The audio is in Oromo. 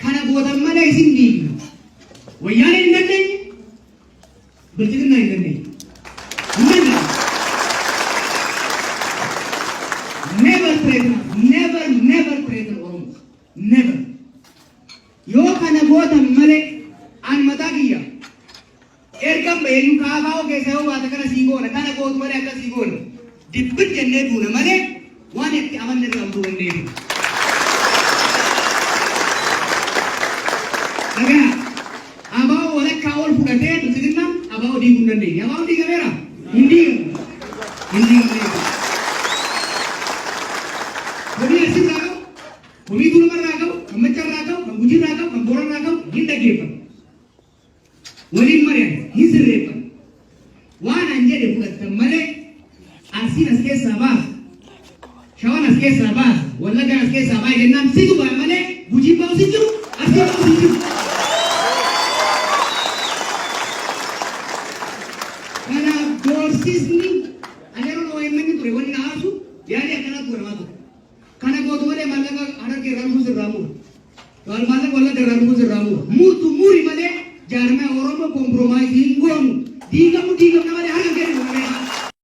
kana gootan malee isin diigna. Wayyaanee hin dandeenye, bilchiginaa hin dandeenye. Never threaten, never threaten Oromo. Never. Yoo kana gootan malee an mataa kiyya. Ergan beeynu kaafaa keessa yoo baata kana sii goona, kana gootu malee akka sii goona. Dibbit jennee duuna malee waan itti amanne irraa hunduu hin deebiin. Dhagaa abaa'oo walakkaa ol fudhatee bilchiginnaan abaa'oo diiguu hin dandeenye. Abaa'oo diigameera? Hin diigamu. Hin diigamu. Horii asirraa qabu, horii tulumarraa qabu, kan macharraa qabu, kan gujiirraa qabu, kan boorarraa qabu hin dhaggeeffatu. Waliin mari'an hin sirreeffatu. Waan an jedhe fudhattan malee Arsiin as keessaa baasa, Shawaan as keessaa baasa, Wallaggaan as keessaa baasa jennaan situ ba'a malee Gujiin ba'u si jiru, Arsiin ba'u si jiru. Kanaaf doorsisni ani yeroo OMN ture wanni na aarsu yaadii akkanaa tuuramaa ture. Kana gootu malee maallaqa harargee irraa dhufuu sirraa muura. Maallaqa Wallagga irraa dhufuu sirraa muura. Muutu muuri malee jaarmaa Oromoo komproomaayisii hin goonu. Diigamu